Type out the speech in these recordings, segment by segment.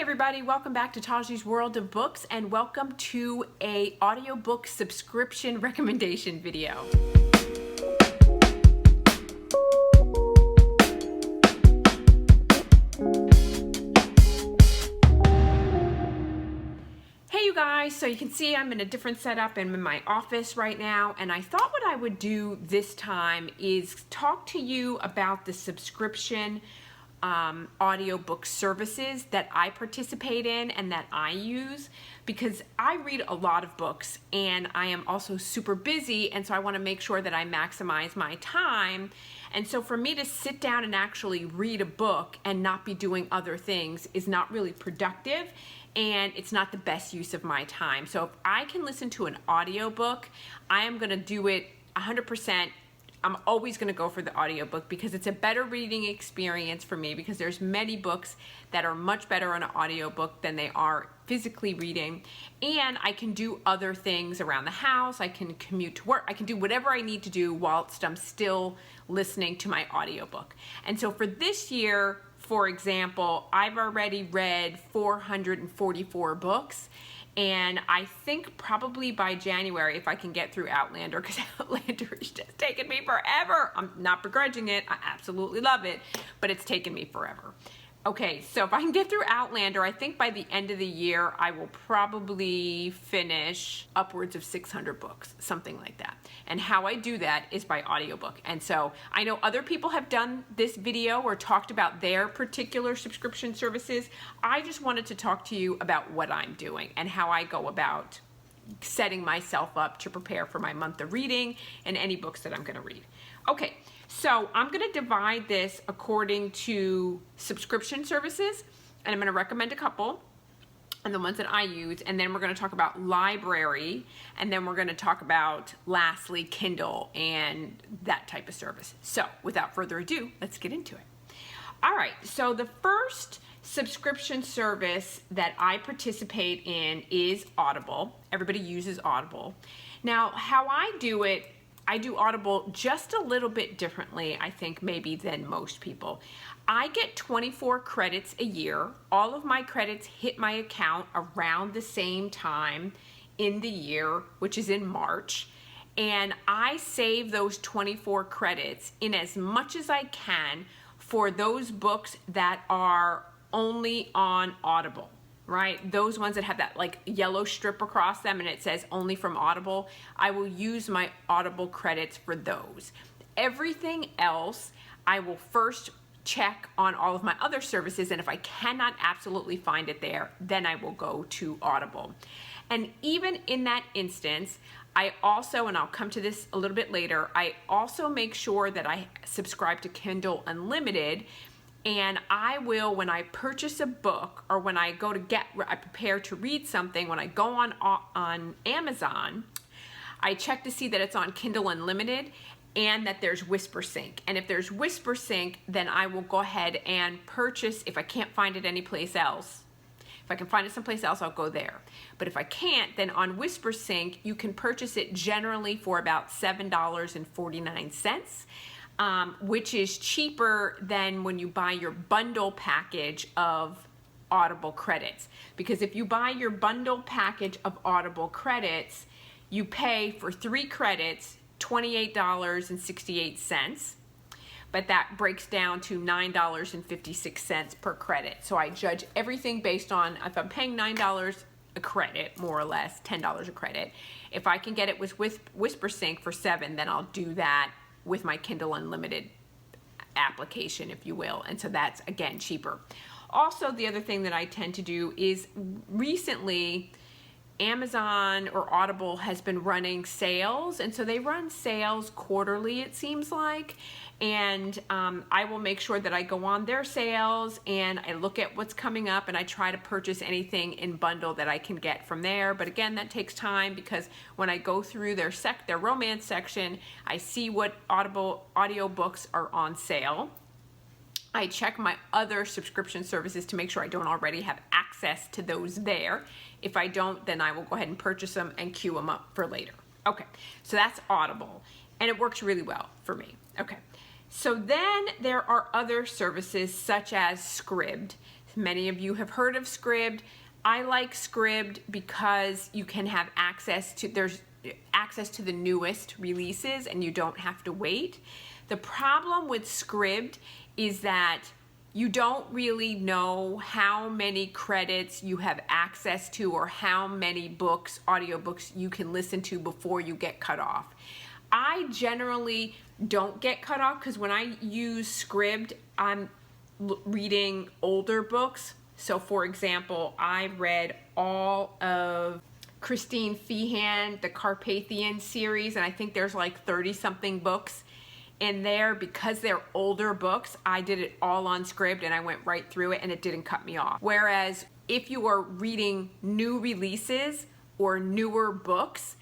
everybody, welcome back to Taji's World of Books and welcome to a audiobook subscription recommendation video. Hey you guys, so you can see I'm in a different setup. I'm in my office right now, and I thought what I would do this time is talk to you about the subscription audiobook services that I participate in and that I use, because I read a lot of books and I am also super busy, and so I want to make sure that I maximize my time. And so for me to sit down and actually read a book and not be doing other things is not really productive, and it's not the best use of my time. So if I can listen to an audiobook, I am going to do it 100%. I'm always going to go for the audiobook because it's a better reading experience for me, because there's many books that are much better on an audiobook than they are physically reading. And I can do other things around the house. I can commute to work. I can do whatever I need to do whilst I'm still listening to my audiobook. And so for this year, for example, I've already read 444 books. And I think probably by January, if I can get through Outlander, because Outlander is just taking me forever. I'm not begrudging it. I absolutely love it, but it's taken me forever. Okay, so if I can get through Outlander, I think by the end of the year, I will probably finish upwards of 600 books, something like that. And how I do that is by audiobook. And so I know other people have done this video or talked about their particular subscription services. I just wanted to talk to you about what I'm doing and how I go about setting myself up to prepare for my month of reading and any books that I'm going to read. Okay, so I'm going to divide this according to subscription services, and I'm going to recommend a couple and the ones that I use, and then we're going to talk about library, and then we're going to talk about, lastly, Kindle and that type of service. So without further ado, let's get into it. All right, so the first subscription service that I participate in is Audible. Everybody uses Audible. Now, how I do it, I do Audible just a little bit differently, I think, maybe than most people. I get 24 credits a year. All of my credits hit my account around the same time in the year, which is in March. And I save those 24 credits in as much as I can for those books that are only on Audible. Right? Those ones that have that like yellow strip across them and it says only from Audible, I will use my Audible credits for those. Everything else, I will first check on all of my other services, and if I cannot absolutely find it there, then I will go to Audible. And even in that instance, I also, and I'll come to this a little bit later, I also make sure that I subscribe to Kindle Unlimited. And I will, when I purchase a book or when I go to I prepare to read something, when I go on Amazon, I check to see that it's on Kindle Unlimited and that there's WhisperSync. And if there's WhisperSync, then I will go ahead and purchase, if I can't find it anyplace else. If I can find it someplace else, I'll go there. But if I can't, then on WhisperSync, you can purchase it generally for about $7.49. Which is cheaper than when you buy your bundle package of Audible credits. Because if you buy your bundle package of Audible credits, you pay for 3 credits $28.68, but that breaks down to $9.56 per credit. So I judge everything based on, if I'm paying $9 a credit, more or less, $10 a credit. If I can get it with WhisperSync for $7, then I'll do that with my Kindle Unlimited application, if you will. And so that's, again, cheaper. Also, the other thing that I tend to do is recently Amazon or Audible has been running sales, and so they run sales quarterly, it seems like, and I will make sure that I go on their sales and I look at what's coming up and I try to purchase anything in bundle that I can get from there. But again, that takes time, because when I go through their romance section, I see what audiobooks are on sale. I check my other subscription services to make sure I don't already have access to those there. If I don't, then I will go ahead and purchase them and queue them up for later. Okay, so that's Audible, and it works really well for me. Okay, so then there are other services such as Scribd. Many of you have heard of Scribd. I like Scribd because you can have there's access to the newest releases and you don't have to wait. The problem with Scribd is that you don't really know how many credits you have access to or how many audiobooks you can listen to before you get cut off. I generally don't get cut off because when I use Scribd, I'm reading older books. So for example, I read all of Christine Feehan, the Carpathian series, and I think there's like 30 something books in there. Because they're older books, I did it all on Scribd and I went right through it and it didn't cut me off. Whereas if you are reading new releases or newer books,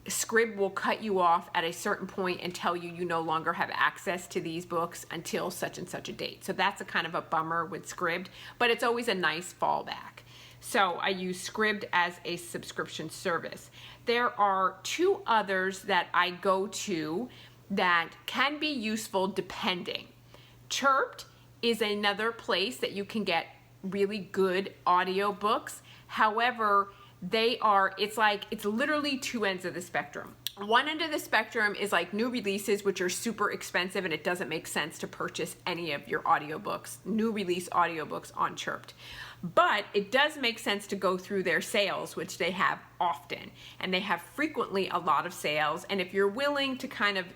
Scribd will cut you off at a certain point and tell you you no longer have access to these books until such and such a date. So that's a kind of a bummer with Scribd, but it's always a nice fallback. So I use Scribd as a subscription service. There are two others that I go to that can be useful depending. Chirped is another place that you can get really good audiobooks. However, it's literally two ends of the spectrum. One end of the spectrum is like new releases, which are super expensive and it doesn't make sense to purchase any of your audiobooks, new release audiobooks on Chirped. But it does make sense to go through their sales, which they have often, and they have frequently a lot of sales. And if you're willing to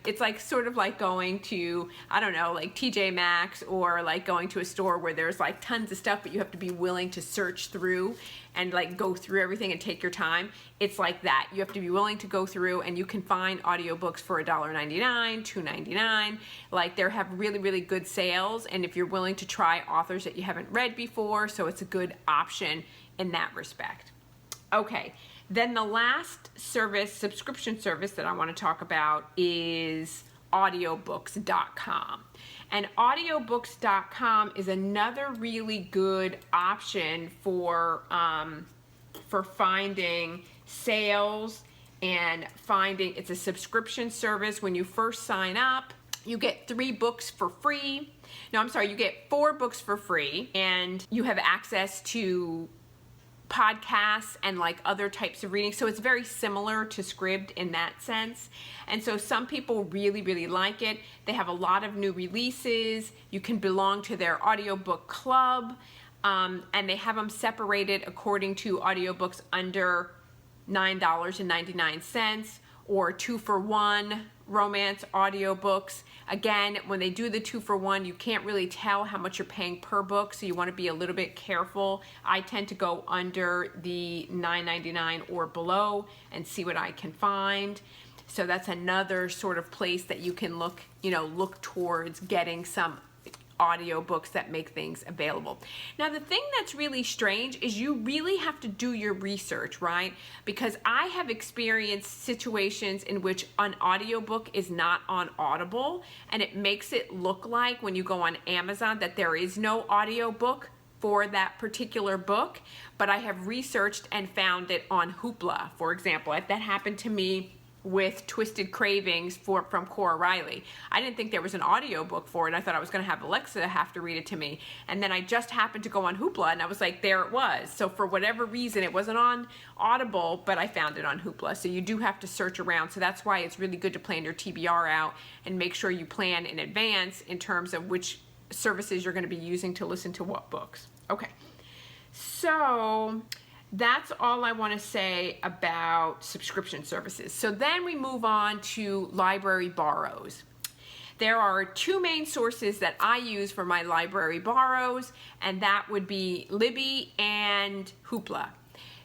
it's like sort of like going to, I don't know, like TJ Maxx or like going to a store where there's like tons of stuff, but you have to be willing to search through and like go through everything and take your time. It's like that. You have to be willing to go through, and you can find audiobooks for $1.99, $2.99. Like they have really, really good sales. And if you're willing to try authors that you haven't read before, so it's a good option in that respect. Okay, then the last subscription service that I want to talk about is Audiobooks.com. And Audiobooks.com is another really good option for finding sales and it's a subscription service. When you first sign up, you get 3 books for free. No, I'm sorry, you get 4 books for free, and you have access to podcasts and like other types of reading. So it's very similar to Scribd in that sense. And so some people really, really like it. They have a lot of new releases. You can belong to their Audiobook Club, and they have them separated according to audiobooks under $9.99 or 2-for-1 romance audiobooks. Again, when they do the 2-for-1, you can't really tell how much you're paying per book, so you want to be a little bit careful. I tend to go under the $9.99 or below and see what I can find. So that's another sort of place that you can look towards getting some audiobooks that make things available. Now, the thing that's really strange is you really have to do your research, right? Because I have experienced situations in which an audiobook is not on Audible, and it makes it look like when you go on Amazon that there is no audiobook for that particular book, but I have researched and found it on Hoopla, for example. That happened to me with Twisted Cravings from Cora Riley. I didn't think there was an audiobook for it. I thought I was going to have Alexa have to read it to me. And then I just happened to go on Hoopla and I was like, there it was. So for whatever reason, it wasn't on Audible, but I found it on Hoopla. So you do have to search around. So that's why it's really good to plan your TBR out and make sure you plan in advance in terms of which services you're going to be using to listen to what books. Okay. So that's all I want to say about subscription services. So then we move on to library borrows. There are 2 main sources that I use for my library borrows, and that would be Libby and Hoopla.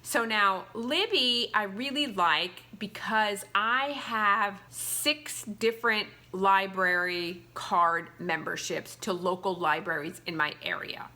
So now Libby I really like because I have 6 different library card memberships to local libraries in my area.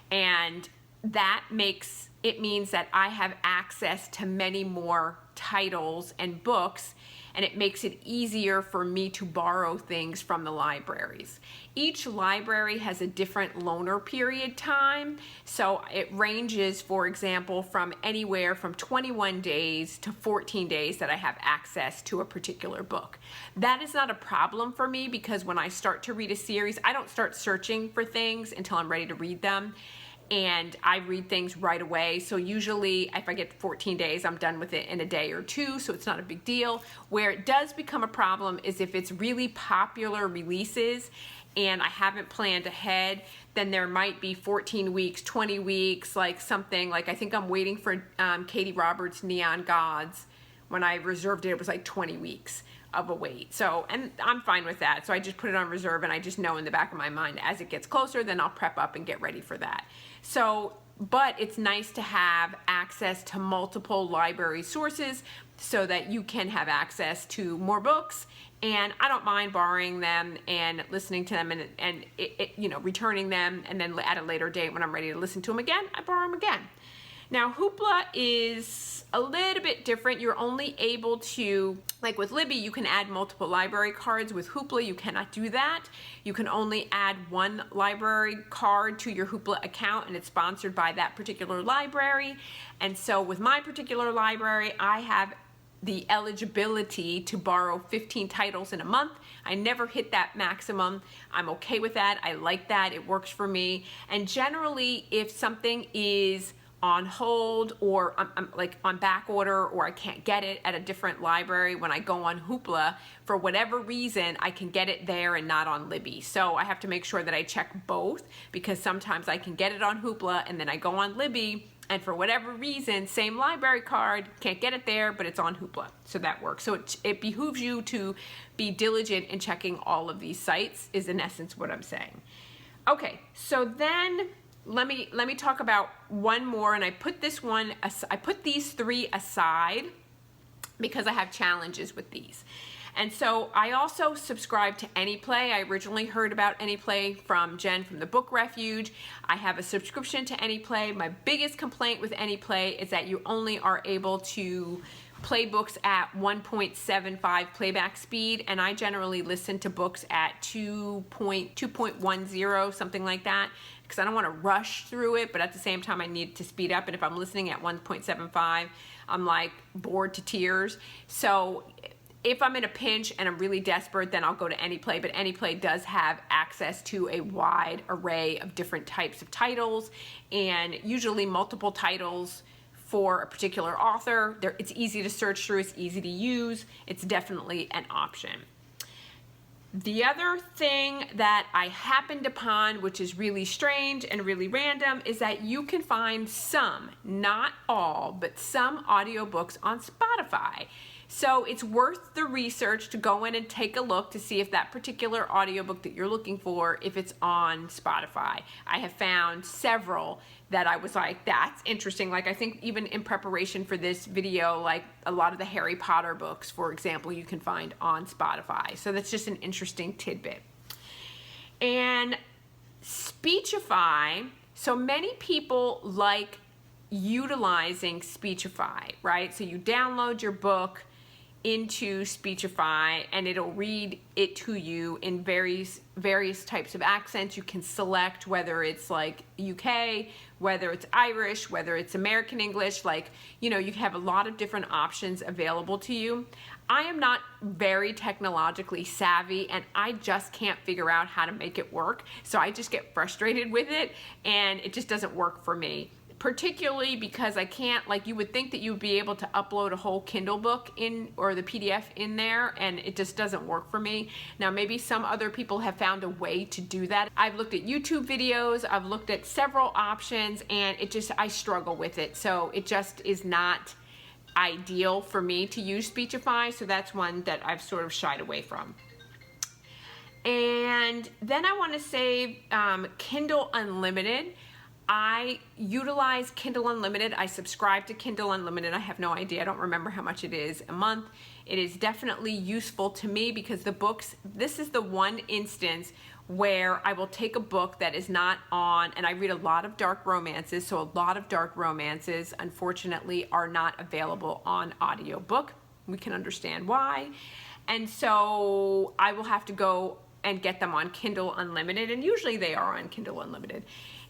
And that means that I have access to many more titles and books, and it makes it easier for me to borrow things from the libraries. Each library has a different loaner period time, so it ranges, for example, from anywhere from 21 days to 14 days that I have access to a particular book. That is not a problem for me because when I start to read a series, I don't start searching for things until I'm ready to read them. and I read things right away. So usually if I get 14 days, I'm done with it in a day or two, so it's not a big deal. Where it does become a problem is if it's really popular releases and I haven't planned ahead, then there might be 14 weeks, 20 weeks, like something like, I think I'm waiting for Katie Roberts' Neon Gods. When I reserved it, it was like 20 weeks of a wait. So, and I'm fine with that. So I just put it on reserve, and I just know in the back of my mind, as it gets closer, then I'll prep up and get ready for that. So, but it's nice to have access to multiple library sources so that you can have access to more books, and I don't mind borrowing them and listening to them and returning them, and then at a later date when I'm ready to listen to them again, I borrow them again. Now, Hoopla is a little bit different. You're only able to, like with Libby, you can add multiple library cards. With Hoopla, you cannot do that. You can only add one library card to your Hoopla account, and it's sponsored by that particular library. And so with my particular library, I have the eligibility to borrow 15 titles in a month. I never hit that maximum. I'm okay with that. I like that. It works for me. And generally, if something is on hold or I'm like on back order, or I can't get it at a different library, when I go on Hoopla, for whatever reason, I can get it there and not on Libby. So I have to make sure that I check both, because sometimes I can get it on Hoopla and then I go on Libby, and for whatever reason, same library card, can't get it there, but it's on Hoopla. So that works. So it behooves you to be diligent in checking all of these sites, is in essence what I'm saying. Okay, so then let me talk about one more, and I put these three aside because I have challenges with these. And so I also subscribe to Anyplay. I originally heard about Anyplay from Jen from the Book Refuge. I have a subscription to Anyplay. My biggest complaint with Anyplay is that you only are able to play books at 1.75 playback speed, and I generally listen to books at 2.10, something like that, because I don't want to rush through it, but at the same time I need to speed up. And if I'm listening at 1.75, I'm like bored to tears. So if I'm in a pinch and I'm really desperate, then I'll go to Anyplay, but Anyplay does have access to a wide array of different types of titles, and usually multiple titles for a particular author. It's easy to search through, it's easy to use, it's definitely an option. The other thing that I happened upon, which is really strange and really random, is that you can find some, not all, but some audiobooks on Spotify. So it's worth the research to go in and take a look to see if that particular audiobook that you're looking for, if it's on Spotify. I have found several that I was like, that's interesting. Like, I think even in preparation for this video, like a lot of the Harry Potter books, for example, you can find on Spotify. So that's just an interesting tidbit. And Speechify, so many people like utilizing Speechify, right? So you download your book into Speechify and it'll read it to you in various types of accents. You can select whether it's like UK, whether it's Irish, whether it's American English, like, you have a lot of different options available to you. I am not very technologically savvy, and I just can't figure out how to make it work. So I just get frustrated with it, and it just doesn't work for me. Particularly because I can't, like, you would think that you would be able to upload a whole Kindle book in, or the PDF in there, and it just doesn't work for me. Now, maybe some other people have found a way to do that. I've looked at YouTube videos, I've looked at several options, and I struggle with it. So it just is not ideal for me to use Speechify, so that's one that I've sort of shied away from. And then I want to say Kindle Unlimited. I utilize Kindle Unlimited. I subscribe to Kindle Unlimited. I have no idea. I don't remember how much it is a month. It is definitely useful to me because the books, this is the one instance where I will take a book that is not on, and I read a lot of dark romances, so a lot of dark romances, unfortunately, are not available on audiobook. We can understand why. And so I will have to go and get them on Kindle Unlimited, and usually they are on Kindle Unlimited.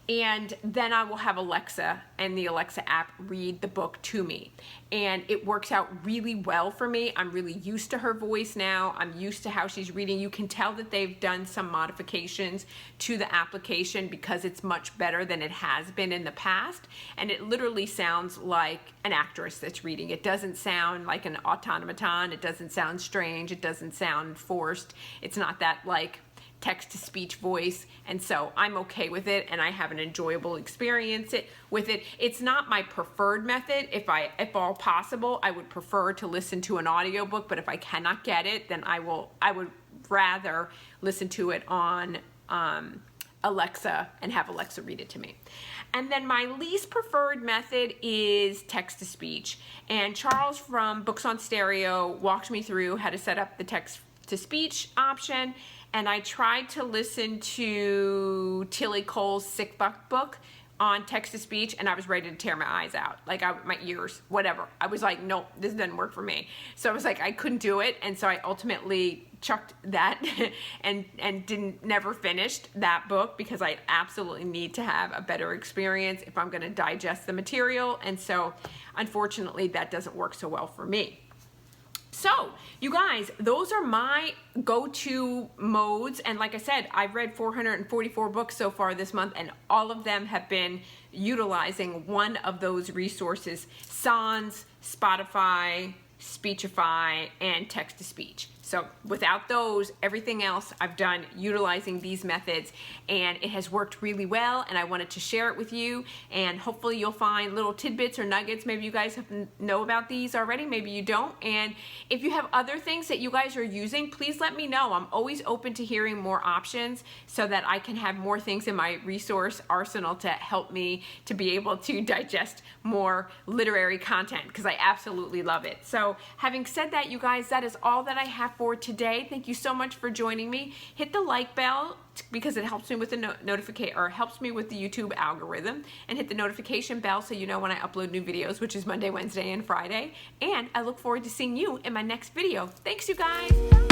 and then I will have Alexa and the Alexa app read the book to me. And it works out really well for me. I'm really used to her voice now. I'm used to how she's reading. You can tell that they've done some modifications to the application because it's much better than it has been in the past. And it literally sounds like an actress that's reading. It doesn't sound like an automaton. It doesn't sound strange. It doesn't sound forced. It's not that like text-to-speech voice, and so I'm okay with it, and I have an enjoyable experience with it. It's not my preferred method. If all possible, I would prefer to listen to an audiobook, but if I cannot get it, then I would rather listen to it on Alexa and have Alexa read it to me. And then my least preferred method is text-to-speech, and Charles from Books on Stereo walked me through how to set up the text-to-speech option. And I tried to listen to Tilly Cole's Sick Buck book on text-to-speech, and I was ready to tear my eyes out, like my ears, whatever. I was like, nope, this doesn't work for me. So I was like, I couldn't do it, and so I ultimately chucked that and never finished that book because I absolutely need to have a better experience if I'm going to digest the material, and so unfortunately that doesn't work so well for me. So, you guys, those are my go-to modes, and like I said, I've read 444 books so far this month, and all of them have been utilizing one of those resources: Sans, Spotify, Speechify, and text-to-speech. So without those, everything else I've done utilizing these methods, and it has worked really well, and I wanted to share it with you, and hopefully you'll find little tidbits or nuggets. Maybe you guys know about these already, maybe you don't, and if you have other things that you guys are using, please let me know. I'm always open to hearing more options so that I can have more things in my resource arsenal to help me to be able to digest more literary content, because I absolutely love it. So having said that, you guys, that is all that I have for today. Thank you so much for joining me. Hit the like bell because it helps me with the notification, or helps me with the YouTube algorithm, and hit the notification bell so you know when I upload new videos, which is Monday, Wednesday, and Friday. And I look forward to seeing you in my next video. Thanks, you guys.